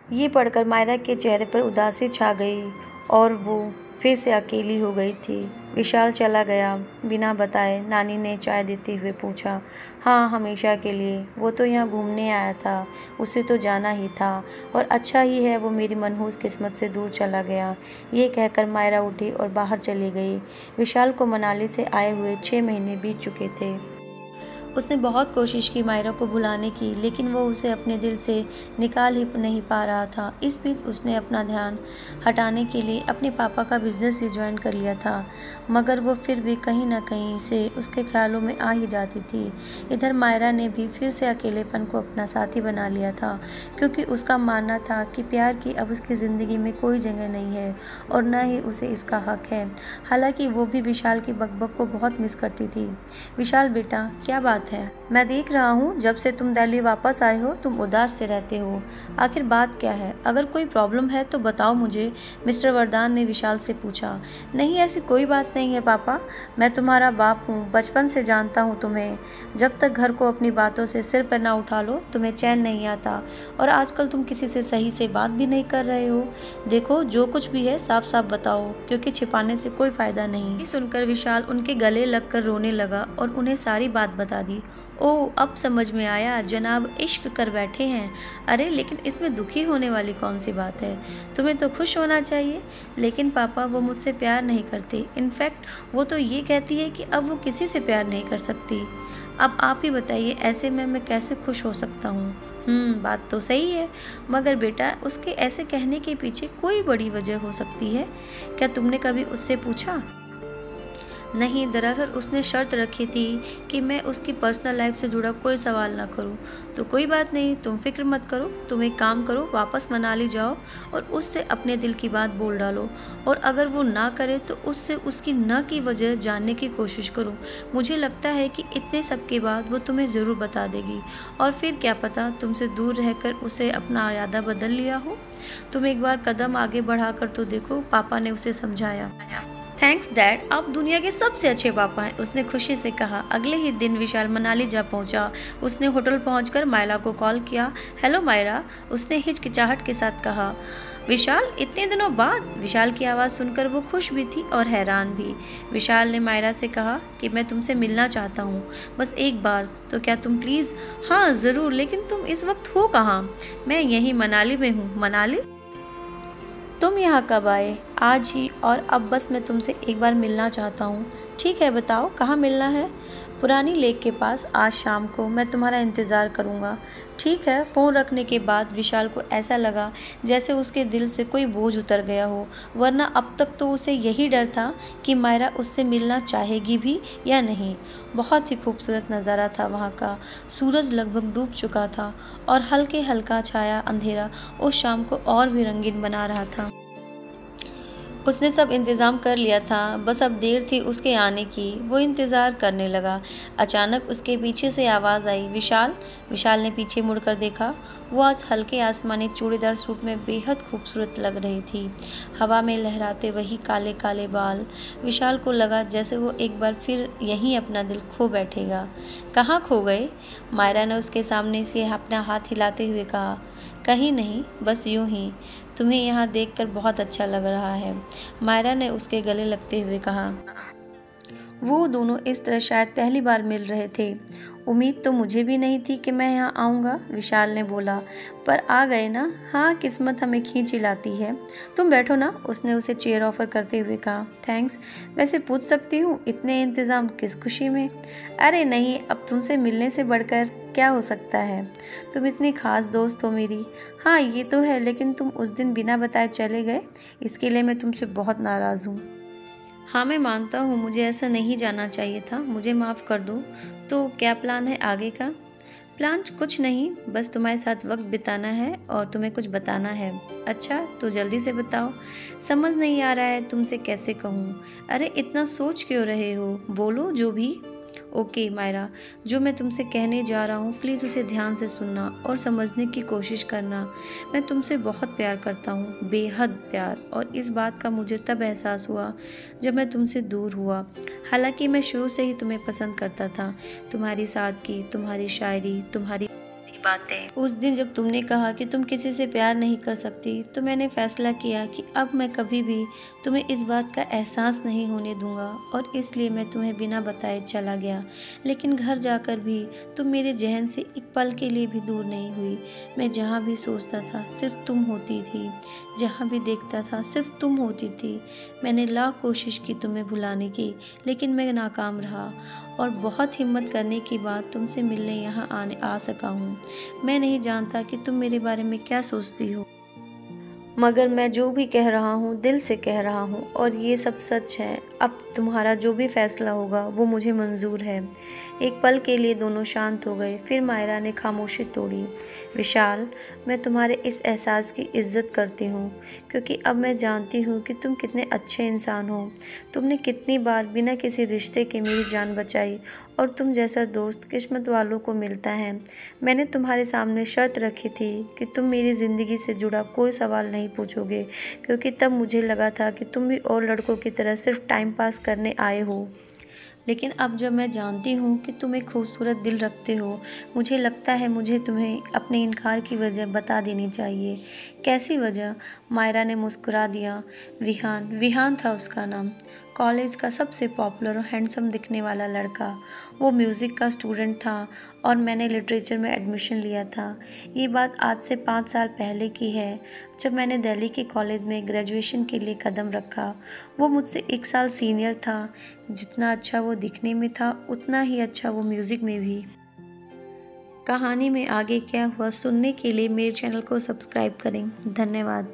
ये पढ़कर मायरा के चेहरे पर उदासी छा गई और वो फिर से अकेली हो गई थी। विशाल चला गया बिना बताए। नानी ने चाय देते हुए पूछा, हाँ, हमेशा के लिए। वो तो यहाँ घूमने आया था, उसे तो जाना ही था, और अच्छा ही है वो मेरी मनहूस किस्मत से दूर चला गया। ये कहकर मायरा उठी और बाहर चली गई। विशाल को मनाली से आए हुए 6 महीने बीत चुके थे। उसने बहुत कोशिश की मायरा को भुलाने की, लेकिन वो उसे अपने दिल से निकाल ही नहीं पा रहा था। इस बीच उसने अपना ध्यान हटाने के लिए अपने पापा का बिजनेस भी ज्वाइन कर लिया था, मगर वो फिर भी कहीं ना कहीं से उसके ख्यालों में आ ही जाती थी। इधर मायरा ने भी फिर से अकेलेपन को अपना साथी बना लिया था, क्योंकि उसका मानना था कि प्यार की अब उसकी ज़िंदगी में कोई जगह नहीं है और न ही उसे इसका हक है। हालांकि वो भी विशाल की बकबक को बहुत मिस करती थी। विशाल बेटा, क्या बात है? मैं देख रहा हूँ जब से तुम दिल्ली वापस आए हो तुम उदास से रहते हो। आखिर बात क्या है? अगर कोई प्रॉब्लम है तो बताओ मुझे, मिस्टर वरदान ने विशाल से पूछा। नहीं, ऐसी कोई बात नहीं है पापा, मैं तुम्हारा बाप हूँ, बचपन से जानता हूँ तुम्हें। जब तक घर को अपनी बातों से सिर पर ना उठा लो तुम्हें चैन नहीं आता, और आजकल तुम किसी से सही से बात भी नहीं कर रहे हो। देखो, जो कुछ भी है साफ साफ बताओ, क्योंकि छिपाने से कोई फायदा नहीं। ये सुनकर विशाल उनके गले लगकर रोने लगा और उन्हें सारी बात बता दी। ओह, अब समझ में आया, जनाब इश्क कर बैठे हैं। अरे लेकिन इसमें दुखी होने वाली कौन सी बात है? तुम्हें तो खुश होना चाहिए। लेकिन पापा, वो मुझसे प्यार नहीं करती। इनफैक्ट वो तो ये कहती है कि अब वो किसी से प्यार नहीं कर सकती। अब आप ही बताइए, ऐसे में मैं कैसे खुश हो सकता हूँ? बात तो सही है, मगर बेटा उसके ऐसे कहने के पीछे कोई बड़ी वजह हो सकती है। क्या तुमने कभी उससे पूछा? नहीं, दरअसल उसने शर्त रखी थी कि मैं उसकी पर्सनल लाइफ से जुड़ा कोई सवाल ना करूं। तो कोई बात नहीं, तुम फिक्र मत करो। तुम एक काम करो, वापस मनाली जाओ और उससे अपने दिल की बात बोल डालो, और अगर वो ना करे तो उससे उसकी न की वजह जानने की कोशिश करो। मुझे लगता है कि इतने सब के बाद वो तुम्हें ज़रूर बता देगी, और फिर क्या पता तुमसे दूर रहकर उसे अपना इरादा बदल लिया हो। तुम एक बार कदम आगे बढ़ाकर तो देखो, पापा ने उसे समझाया। थैंक्स डैड, आप दुनिया के सबसे अच्छे पापा हैं, उसने खुशी से कहा। अगले ही दिन विशाल मनाली जा पहुंचा। उसने होटल पहुंचकर मायरा को कॉल किया। हेलो मायरा, उसने हिचकिचाहट के साथ कहा। विशाल, इतने दिनों बाद? विशाल की आवाज़ सुनकर वो खुश भी थी और हैरान भी। विशाल ने मायरा से कहा कि मैं तुमसे मिलना चाहता हूँ, बस एक बार। तो क्या तुम प्लीज़? हाँ ज़रूर, लेकिन तुम इस वक्त हो कहाँ? मैं यहीं मनाली में हूँ। मनाली? तुम यहाँ कब आए? आज ही, और अब बस मैं तुमसे एक बार मिलना चाहता हूँ। ठीक है, बताओ कहाँ मिलना है? पुरानी लेक के पास, आज शाम को। मैं तुम्हारा इंतज़ार करूँगा। ठीक है। फ़ोन रखने के बाद विशाल को ऐसा लगा जैसे उसके दिल से कोई बोझ उतर गया हो, वरना अब तक तो उसे यही डर था कि मायरा उससे मिलना चाहेगी भी या नहीं। बहुत ही खूबसूरत नज़ारा था वहाँ का। सूरज लगभग डूब चुका था और हल्के हल्का छाया अंधेरा उस शाम को और भी रंगीन बना रहा था। उसने सब इंतज़ाम कर लिया था, बस अब देर थी उसके आने की। वो इंतज़ार करने लगा। अचानक उसके पीछे से आवाज़ आई, विशाल। विशाल ने पीछे मुड़कर देखा। वो आज हल्के आसमानी चूड़ीदार सूट में बेहद खूबसूरत लग रही थी, हवा में लहराते वही काले काले बाल। विशाल को लगा जैसे वो एक बार फिर यहीं अपना दिल खो बैठेगा। कहाँ खो गए? मायरा ने उसके सामने से अपना हाथ हिलाते हुए कहा। कहीं नहीं, बस यूं ही। तुम्हें यहाँ देखकर बहुत अच्छा लग रहा है, मायरा ने उसके गले लगते हुए कहा। वो दोनों इस तरह शायद पहली बार मिल रहे थे। उम्मीद तो मुझे भी नहीं थी कि मैं यहाँ आऊँगा, विशाल ने बोला, पर आ गए ना। हाँ, किस्मत हमें खींच ही लाती है। तुम बैठो ना, उसने उसे चेयर ऑफर करते हुए कहा। थैंक्स। वैसे पूछ सकती हूँ, इतने इंतज़ाम किस खुशी में? अरे नहीं, अब तुमसे मिलने से बढ़कर क्या हो सकता है? तुम इतनी खास दोस्त हो मेरी। हाँ ये तो है, लेकिन तुम उस दिन बिना बताए चले गए, इसके लिए मैं तुमसे बहुत नाराज़ हूँ। हाँ मैं मानता हूँ, मुझे ऐसा नहीं जाना चाहिए था, मुझे माफ़ कर दो। तो क्या प्लान है आगे का? प्लान कुछ नहीं, बस तुम्हारे साथ वक्त बिताना है और तुम्हें कुछ बताना है। अच्छा तो जल्दी से बताओ, समझ नहीं आ रहा है तुमसे कैसे कहूँ। अरे इतना सोच क्यों रहे हो, बोलो जो भी। ओके मायरा, जो मैं तुमसे कहने जा रहा हूँ प्लीज़ उसे ध्यान से सुनना और समझने की कोशिश करना। मैं तुमसे बहुत प्यार करता हूँ, बेहद प्यार, और इस बात का मुझे तब एहसास हुआ जब मैं तुमसे दूर हुआ। हालांकि मैं शुरू से ही तुम्हें पसंद करता था, तुम्हारी सादगी, तुम्हारी शायरी, तुम्हारी बातें। उस दिन जब तुमने कहा कि तुम किसी से प्यार नहीं कर सकती, तो मैंने फैसला किया कि अब मैं कभी भी तुम्हें इस बात का एहसास नहीं होने दूंगा, और इसलिए मैं तुम्हें बिना बताए चला गया। लेकिन घर जाकर भी तुम मेरे जहन से एक पल के लिए भी दूर नहीं हुई। मैं जहाँ भी सोचता था सिर्फ तुम होती थी, जहाँ भी देखता था सिर्फ तुम होती थी। मैंने लाख कोशिश की तुम्हें भुलाने की, लेकिन मैं नाकाम रहा, और बहुत हिम्मत करने के बाद तुमसे मिलने यहाँ आ सका हूँ। मैं नहीं जानता कि तुम मेरे बारे में क्या सोचती हो, मगर मैं जो भी कह रहा हूँ दिल से कह रहा हूँ, और ये सब सच है। अब तुम्हारा जो भी फैसला होगा वो मुझे मंजूर है। एक पल के लिए दोनों शांत हो गए, फिर मायरा ने खामोशी तोड़ी। विशाल, मैं तुम्हारे इस एहसास की इज्जत करती हूँ, क्योंकि अब मैं जानती हूँ कि तुम कितने अच्छे इंसान हो। तुमने कितनी बार बिना किसी रिश्ते के मेरी जान बचाई, और तुम जैसा दोस्त किस्मत वालों को मिलता है। मैंने तुम्हारे सामने शर्त रखी थी कि तुम मेरी ज़िंदगी से जुड़ा कोई सवाल नहीं पूछोगे, क्योंकि तब मुझे लगा था कि तुम भी और लड़कों की तरह सिर्फ टाइम पास करने आए हो। लेकिन अब जब मैं जानती हूँ कि तुम एक खूबसूरत दिल रखते हो, मुझे लगता है मुझे तुम्हें अपने इनकार की वजह बता देनी चाहिए। कैसी वजह? मायरा ने मुस्कुरा दिया। विहान, विहान था उसका नाम। कॉलेज का सबसे पॉपुलर और हैंडसम दिखने वाला लड़का। वो म्यूज़िक का स्टूडेंट था, और मैंने लिटरेचर में एडमिशन लिया था। ये बात आज से 5 साल पहले की है, जब मैंने दिल्ली के कॉलेज में ग्रेजुएशन के लिए कदम रखा। वो मुझसे 1 साल सीनियर था। जितना अच्छा वो दिखने में था, उतना ही अच्छा वो म्यूज़िक में भी। कहानी में आगे क्या हुआ सुनने के लिए मेरे चैनल को सब्सक्राइब करें। धन्यवाद।